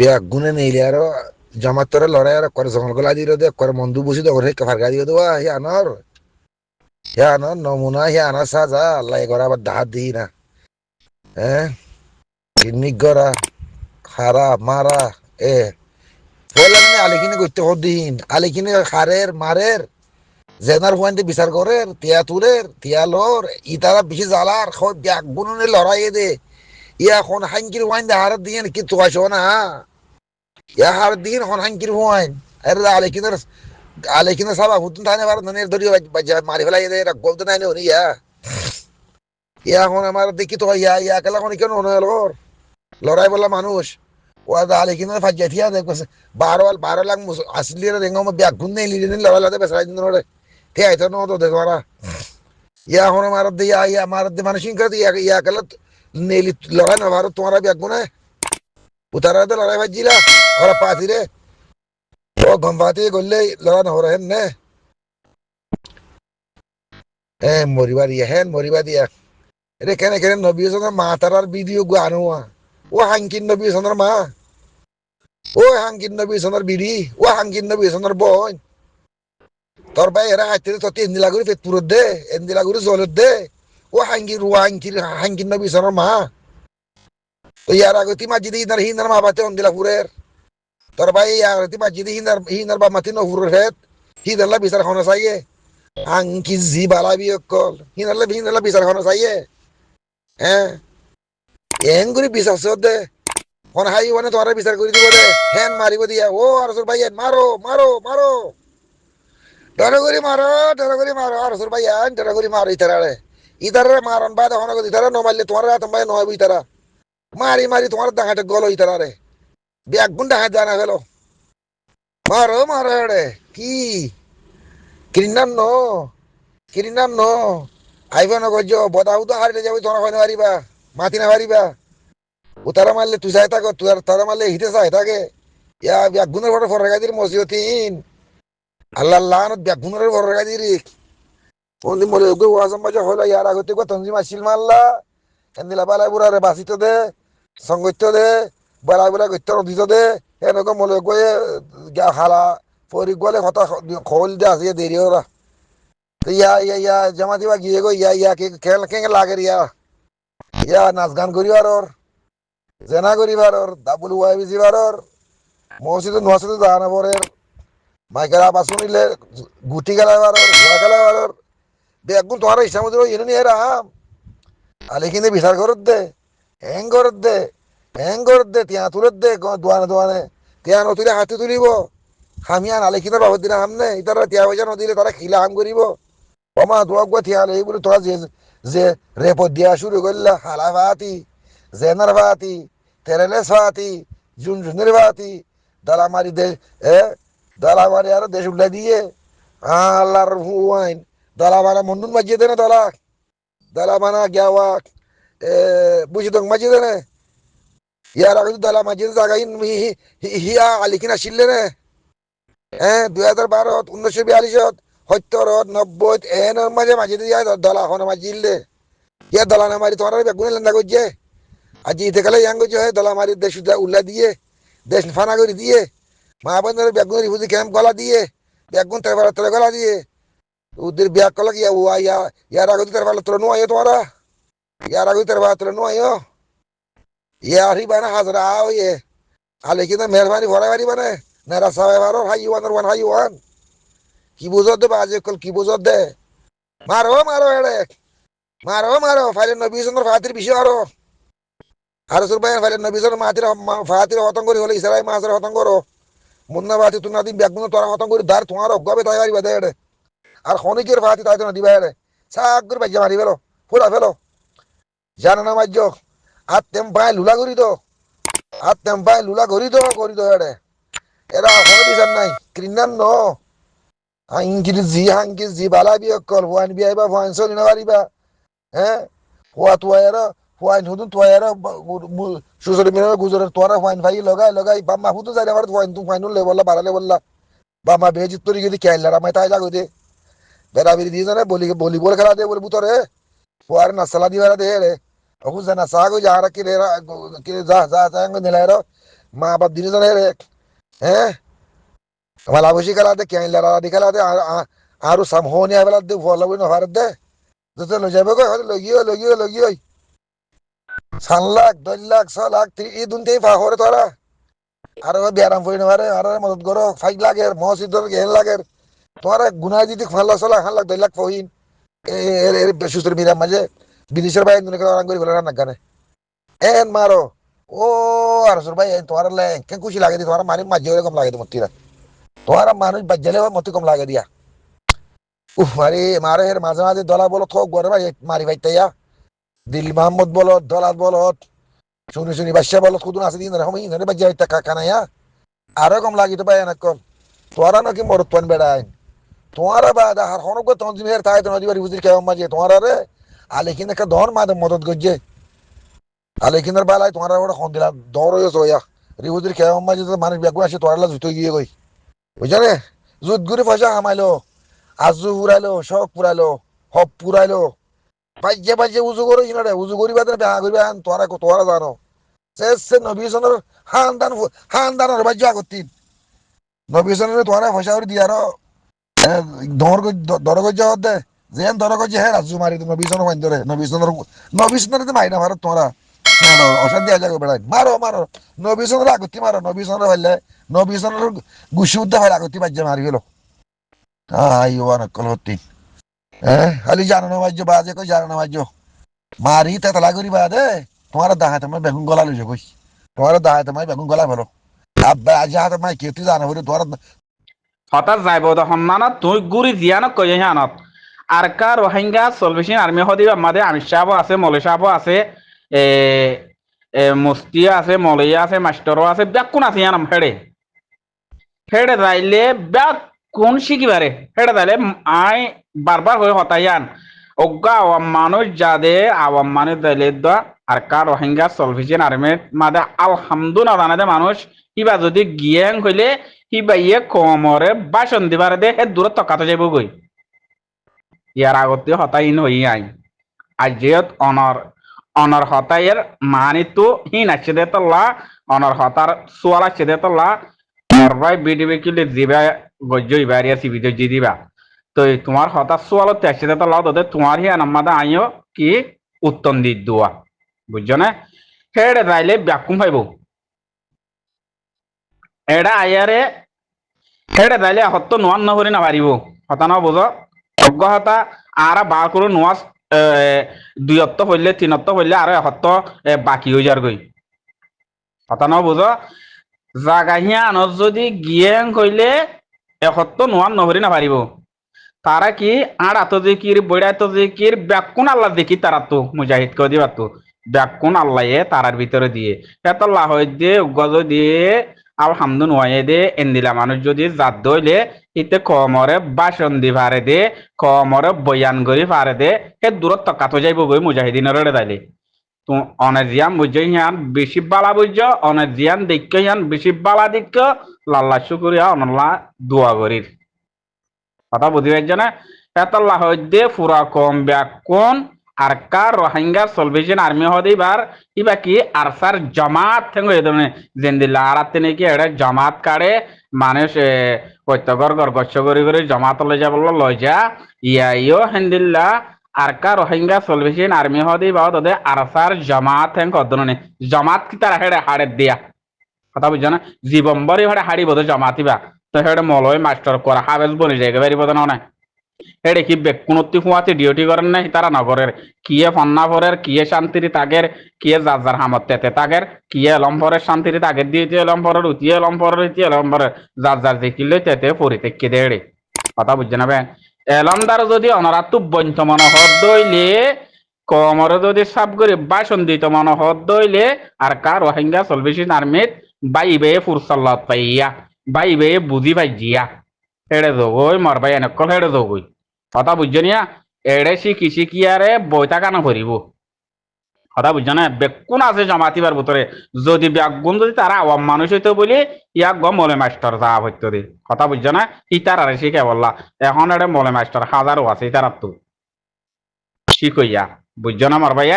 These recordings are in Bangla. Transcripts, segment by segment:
বেগুনে নেইলে আর জামাতরে লড়াই আর করে জঙ্গল গলা দিয়ে দে করে মন্দু বুঝি তো করে ফারগা দিয়ে দেওয়া হে আনর নমুনা হে আনার সাজা আল্লাহ করে আবার দাহাত দিই না হ্যাঁ কিডনিক গড়া খারাপ মারা এ পয়লা আলিখিনি করতে হদিন আলিখিনি খারের মারের জেনার হুয়াইতে বিচার করের তিয়া তুরের তিয়া লোর ইতারা বেশি জ্বালার ব্যাগ বুনুনে লড়াই দে ইয়া এখন হাঙ্কির হুয়াইন দে হার দিন কি তো আসো না ইয়া হার দিন এখন হাঙ্কির হুয়াইন আরে আলিকিনের সাবা হুতুন থানে বার ননের ধরি মারি ফেলাই দে এটা গলতে নাই নি ইয়া ইয়া এখন আমার দেখি তো ইয়া ইয়া কেলা এখন কেন লোর লড়াই বললা মানুষ ও আলিকিনের ফাজিয়া থিয়া দেখছে 12 লাখ আসলি রেঙ্গম ব্যাগ গুন নেই লিডে লড়াই লাতে বেসরাই দিন রে তে আইতো না তো দেখো মারা ইয়া এখন আমার দে ইয়া ইয়া আমার দে মানুষিন করে ইয়া ইয়া কেলা নেলি লড়াই না ভারত তোমার ব্যাগ গুনে উতারা দে লড়াই ভাজিলা ওরা পাতি রে ও গম্বাতি গললে লড়াই না হরেন নে এ মরিবার ইয়া হেন মরিবার ইয়া এটা কেন কেন নবী সঙ্গে মা তারার ভিডিও গো আনোয়া ও হাঙ্কিন নবী সঙ্গে মা ও হাঙ্কিন নবী সঙ্গে বিড়ি ও হাঙ্কিন নবী সঙ্গে বোন তোর ভাই এরা হাইতে তো এন্দিলা করে পেট পুরো দে এন্দিলা করে জলত দে ও হাঙ্কিন নবী সঙ্গে মা তো ইয়ার আগতি মাঝিদি হিনার মা বাতে অন্দিলা পুরের তোর ভাই ইয়ার আগতি মাঝিদি হিনার বা মাতি নহুরের হেত হিনারলা বিচার খানা চাইয়ে আঙ্কি জি বালা বিয়কল হিনারলা বিচার খানা চাইয়ে হ্যাঁ এং করে বিচার দে কোন হাই মানে তোমার বিচার করে দিব দে হ্যান মারিব দিয়া ও আরসুর ভাই মারো মারো মারো ডর করে মারো আরসুর ভাই ডর করে মারো ইতারে মারন বাদ হন ইতারা নমারলে তোমার তোমার নয় ইতারা মারি মারি তোমার ডাঙাটে গলো ইতারা রে ব্যাগ গুন ডাঙা জানা ফেলো মারো মারো রে কি কিরিনার ন কিরিনার ন আইবা নগজ বদাউ তো হারিলে যাবি তোমরা হয় না পারিবা মাতি না পারিবা উতারা মারলে তুই চাই থাকো তুই তারা মারলে হিতে চাই থাকে ইয়া ব্যাগুনের ফটো ফর রেখা দির মসজিদিন আল্লাহ লানত ব্যাগুনের ফর রেখা দিরি কোনদিন মরে গো ওয়াজম বাজা হলো ইয়ার আগতে গো তনজিম আসিল মাল্লা এন্দিলা বালাই বুড়া রে বাসিত দে সঙ্গিত দে বালাই বুড়া গত্য দিত দে এনেকে মলে গয়ে হালা পরি গলে হতা খোল দে আসিয়ে দেরি ওরা তো ইয়া ইয়া ইয়া জামা দিবা গিয়ে গো ইয়া ইয়া খেল কেঙ্গে লাগে ইয়া ইয়া নাচ গান করিবার ওর জেনা করিবার ওর দাবুল ওয়াই বিজিবার ওর মসজিদ নোয়াসিদ দাহানা পরের মাইকের আবাস শুনিলে গুটি খেলাবার ওর ঘোড়া খেলাবার ওর বেগুন তোমার ইচ্ছা মতো এনে নিয়ে রাম আলি কিনে বিচার করত দে হ্যাং করত দে তিয়া তুলত দে দোয়ানে দোয়ানে তিয়া নতুলে হাতে তুলিব হামিয়ান আলি কিনে বাবদ দিনা হামনে ইতারা তিয়া পয়সা নদিলে তারা খিলা হাম করিব অমা দোয়া গুয়া থিয়া আলে বলে তোরা যে রেপদ দিয়া শুরু করলা হালা ভাতি জেনার ভাতি তেরেলেস ভাতি জুনের ভাতি দালামারি দেশ দালামারি আর দেশ উল্লা দিয়ে আল্লাহর হুয়াইন দলা বানা মন্ডুন মাজিয়ে দেনে দলা বানা গিয়াওয়াক বুঝি দং মাজিয়ে দেনে ইয়ার আগে দলা মাজিয়ে জাগাই হিয়া আলিকিন আসিলে নে 2012 1942 70 90 এনের মাঝে মাজিয়ে দিয়ে দলা এখন মাজিলে ইয়া দলা না মারি তোমার বেগুনে লেন্দা করছে আজি ইতে কালে ইয়াং করছে দলা মারি দেশ উল্লা দিয়ে দেশ ফানা করে দিয়ে মা বোনের বেগুনের বুঝি ক্যাম্প গলা দিয়ে বেগুন তেরে গলা দিয়ে উদের ব্যাগ কলা গিয়া ও আয়া ইয়ার আগে তেরে ভালো তোর নো আयो তোমারা ইয়ার আগে তেরে ভালো তোর নো আयो ইয়ার হি বানা হাজরা আও ये আলে কি না মেহরবানি ভরা বাড়ি বানে না রাসা বারো হাই ওয়ান কি বুঝত দে বাজে কল কি বুঝত দে মারো মারো এড়ে মারো ফাইলে নবী চন্দ্র ফাতির বিষয় আর সুরবাই ফাইলে নবী চন্দ্র মাতির ফাতির হতং করি হলে ইসরাই মাসের হতং করো মুন্না বাতি তুনা দিন ব্যাগুন তোরা হতং করি দার তোমার অজ্ঞাবে তাই বাড়ি বাদে এড়ে আর খনিকের ফাতি তাই না দিবা এড়ে সাক করে বাজ্যা মারি ফেলো ফুলা ফেলো জানো না মাজ্য আর তেম পায় লুলা করি তো আর তেম পায় লুলা করি তো এড়ে এরা কোনো বিচার নাই ক্রিনার ন হাঙ্কির জি বালা বি অকল ওয়ান বি আইবা ওয়ান সো নিনা পারিবা হ্যাঁ ওয়া তুয়ারা ওয়ান হুদুন তুয়ারা সুসর মিনা গুজরের তোরা ওয়ান ভাই লগাই বাম্মা হুদুন যাই আমার ওয়ান তু ফাইনাল লে বললা বাড়ালে বললা বাম্মা বেজিত তরি গদি খেললা রামাই তাই লাগো দে বেরাবিরি দিয়ে জানে ভলিবল খেলা দে বলে বুতরে ওয়ার নাসালা দিবারা দে রে অকু জানা সাগো যারা কি রে যা নিলাইরো মা বাপ দিনে জানে রে হ্যাঁ আমার আবশ্যিক খেলাতে কে লড়াদি খেলাতে আর সাম হোনি বেলাতে ফল বই না ভারত দে তো লই যাবে কই হয়তো লগিও 3 লাখ 2 লাখ 6 লাখ এই দুনতেই ফা করে তোরা আর ব্যারাম পড়ি না পারে আর মদত করো 5 লাখের মসজিদের 1 লাখের তোমার গুনাহ দিতে 5 লাখ 6 লাখ 2 লাখ ফহিন এর সুস্থের মিরাম মাঝে বিদেশের বাইরে দুনিয়া করে করি বলে না গানে এন মারো ও আর সুর ভাই তোমার কে খুশি লাগে দি তোমার মারি মাঝে কম লাগে মতিরা তোমার মানুষ বাজ্জালে মতি কম লাগে দিয়া উফ মারে এর মাঝে মাঝে দলা বলো থোক গরে ভাই মারি ভাই তাইয়া দিল মাহমুদ বলো দলাত বলো শুনি বাদশা বলো খুদুন আছে দিন রহম ইনরে বাজ্জা টাকা কানায়া আরো কম লাগি তো ভাই না কম তোরা নাকি মরত পান বেড়াই তোমারা বাদ আর হনক তঞ্জিমের তাই তো নদী বাড়ি বুঝির কেমন মাঝে তোমার রে আলেকিন একটা ধন মাদে মদত গজ্জে আলেকিনের বেলায় তোমার ওটা খন দিলাম দৌড় হয়ে সোয়া রিবুজির কেমন মাঝে তো মানুষ বেগুন আসে তোরা জুতো গিয়ে গই বুঝলে জুত ঘুরে পয়সা কামাইলো আজু পুরাইলো শখ পুরাইলো হপ পুরাইলো বাজ্যে উজু করে রে উজু করি বাদে বেহা করিবে তোরা জানো সে নবী সনের হানদানের বাজ্য আগতিন নবী সনের তোরা পয়সা করে দিয়ার দরগজ্জ দে যেন দরগজ্জ হ্যাঁ রাজু মারি নবী সনের মাইন ধরে নবী সনের মারি না ভারত তোরা অশান্তি আজ বেড়াই মারো নবী সনের আগতি মারো নবী সনের হইলে নবী সনের গুছি উদ্দা হয় আগতি বাজ্যে মারি গেল আই ওয়ান কল হতি খালি জানো বাজ্য বাজে কই জানো বাজ্য মারি তেতলা করি বাদে তোমার দাহাতে তোমার বেগুন গলা লইছে কই তোমার দাহাতে তোমার বেগুন গলা ফেলো আব্বা আজ হাতে মাই কেতি জানো বলে তোমার হঠাৎ যাইব তখন না তুই গুড়ি জিয়ানো কই হানত আর কার রোহিঙ্গা চলবিশিন আর্মি হদিবা মাদে আমির সাহেব আছে মৌলী সাহেব আছে এ মুস্তিয়া আছে মলইয়া আছে মাস্টারও আছে ব্যাকুন আছে ইয়ানাম হেড়ে যাইলে ব্যাক কোন শিখিবারে হেড়ে যাইলে আই বারবার হয়ে হতাইয়ান অজ্ঞা আওয়াম মানুষ যাদে আওয়াম মানুষ যাইলে দা আর কার রোহিঙ্গা চলবিশিন আর্মি মাদে আলহামদুলিল্লাহ জানাদে মানুষ কিবা যদি গিয়েং হইলে কিবা ইয়ে কমরে বাসন দিবার দে হে দূরত টকাতে যাইব গই ইয়ার আগতে হতাইন হই আই আজিয়ত অনর হতাইয়ের মানিতু হিন আছে দে তল্লা অনর হতার সোয়াল আছে দে তল্লা মরবাই বিডিবি কিলে দিবা গজ্জ ইবারিয়া সিবি জি দিবা তো তোমার হতার সোয়ালত আছে দে তল্লা দে তোমার হি আনামাদা আইও কি উত্তম দি দুয়া বুঝছো না হেড়ে যাইলে ব্যাকুম পাইব এডা আয়ারে হেড়ে যাইলে হত্ত নোয়ান নহরি না পারিব হতা না বুঝ অজ্ঞ হতা আর বার করো নোয়াজ 2 হইলে 3 হইলে আর হত্ত বাকি হয়ে যার গই হতা না বুঝ জাগাহিয়া আনত যদি গিয়েং কইলে হত্ত নোয়ান নহরি না পারিব তারা কি আর আত জিকির বইড়াত জিকির ব্যাকুন আল্লাহ দেখি তারা তো মুজাহিদ করে দিবা তো ব্যাকুন আল্লাহ তারার ভিতরে দিয়ে এত লাহ দিয়ে গজ দিয়ে আলহামদুলিল্লাহ দে এন্দিলা মানুষ যদি জাত দইলে ইতে কমরে বাসন দি পারে দে কমরে বয়ান করি পারে দে হে দূরত টকাতো যাইব গই মুজাহিদিনের দাইলে তো অনেজিয়ান বুঝে হিয়ান বেশি বালা বুঝ অনেজিয়ান দেখ হিয়ান বেশি বালা দিক লাল্লা শুকুরিয়া অনল্লা দোয়া করির কথা বুঝি পাইছ না এত লাহ দে ফুরা কম ব্যাকুন আর কার রোহিঙ্গা সলভেশন আর্মি হদিবার ইবা কি আরসার জামাত থেঙ্গো মানে জেন্দিল্লা আরাতে নাকি এটা জামাত কাড়ে মানুষ প্রত্যেকর গর্গচ্ছ করে জামাত লই যা বললো লই যা ইয়ো হেন্দিল্লা আর কার রোহিঙ্গা সলভেশন আর্মি হদিবা তোদের আরসার জামাত থেঙ্গ কদনে জামাত কি তারা হেড়ে হাড়ে দিয়া কথা বুঝছো না জীবম্বরই হেড়ে হাড়ি বোধ জামাতিবা তো হেড়ে মলয় মাস্টার করা হাবেজ বনি যায় বাড়ি বোধ না হেড়ে কি বেকুনতি ফুয়াতে ডিউটি করেন না তারা নগরের কিয়ে ফন্না ফরের কিয়ে শান্তির তাগের কিয়ে যার যার হামত তেতে তাগের কিয়ে লম্ফরের শান্তির তাগের দিয়ে লম্ফরের উতিয়ে লম্ফরের ইতিয়ে লম্ফরের যার যার দেখিলে তেতে পরিতেকে দেড়ে কথা বুঝছে না বেন এলমদার যদি অনারাত্তু বন্ত মন হদ দইলে কমরে যদি সাপ করে বাসন দিত মন হদ দইলে আর কার রোহিঙ্গা চলবেশি আর্মিত বাইবে ফুরসাল্লাত পাইয়া বাইবে বুঝি পাইজিয়া হেড়ে যোগই মরবাই এনেকল হেড়ে যোগই কথা বুঝছো নিয়া এড়ে শিখি আরে বইতা কানা ভরিব কথা বুঝছো না বেকুন আছে জমাতিবার ভিতরে যদি ব্যাগুন যদি তারা আওয়াম মানুষ হইতো বলি ইয়াক গ মলে মাস্টার যা হইতো দি কথা বুঝছো না ইতার আরে শিখে বললা এখন এড়ে মলে মাস্টার হাজারও আছে ইতার তো শিখইয়া বুঝছো না মরবাই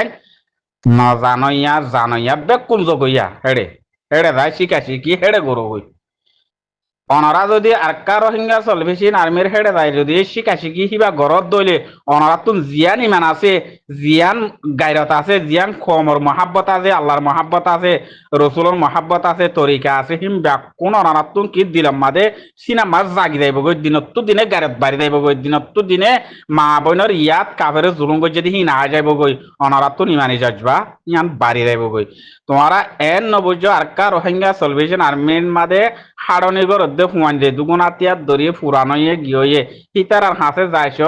না জানইয়া বেকুন যোগইয়া হেড়ে হেড়ে যায় শিকা শিকি হেড়ে গরু হই অনারা যদি আরকা রোহিঙ্গা সলভেশন আর্মির হেডে যায় যদি শিকা শিকি হিবা গরত দইলে অনারা তুন জিয়ান ইমান আছে জিয়ান গায়রত আছে জিয়ান খমর মহাব্বত আছে আল্লাহর মহাব্বত আছে রসুলের মহাব্বত আছে তরিকা আছে হিম কোন অনারা তুন কি দিলাম মাদে সিনা মাছ জাগি যাইব গই দিনত দিনে গায়রত বাড়ি যাইব গই দিনত দিনে মা বোনের ইয়াত কাফের জুলুম গই যদি হি না যাইব গই অনারা তুন ইমানি যাজবা ইয়ান বাড়ি যাইব গই তোমারা এন নবুজ আরকা রোহিঙ্গা সলভেশন আর্মির মাদে হাড়নিগর অধ্যে ফুয়ান যে দুগুণাতিয়াত দরিয়ে ফুরানো গিয়ে হিতার আর হাসে যাইছ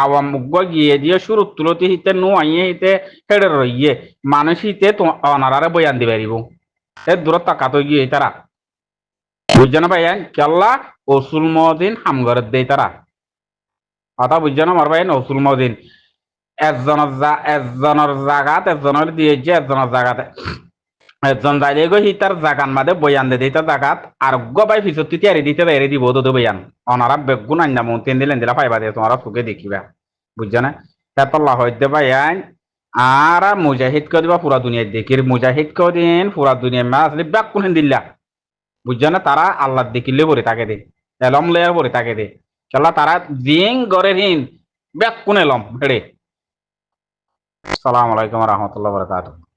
আওয়াম মুগ্গ গিয়ে দিয়ে শুরু তুলতি হিতে নুয়াইয়ে হিতে হেডে রইয়ে মানুষ হিতে অনারারে বয়ান দি পারিব এর দূরত তাকাত গিয়ে তারা বুঝছে না ভাইয়া কেল্লা ওসুল মদিন হামগরের দেই তারা কথা বুঝছে না আমার ভাই ওসুল মদিন একজনের জাগাত একজনের দিয়েছে একজনের জাগাতে একজন যাইলে গো সি তার জাগান মাদে বয়ান দে দিতে জাগাত আর গবাই পিছত তিয়ারি দিতে এরে দিব তো বয়ান অনারা বেগুন আন্না মন তেন দিলেন দিলা পাইবা দে তোমারা চোখে দেখিবা বুঝছো না হেতল্লা হইতে ভাইয়ান আর মুজাহিদ কে দিবা পুরা দুনিয়া দেখির মুজাহিদ কে দিন পুরা দুনিয়া মা আসলে বেগুন দিল্লা বুঝছো না তারা আল্লাহ দেখিলে পরে তাকে দে এলম লেয়ার পরে তাকে দে খেলা তারা জিং গড়ের হিন বেগুন এলম হেড়ে সালাম আলাইকুম রহমতুল্লাহ বরকাতুহ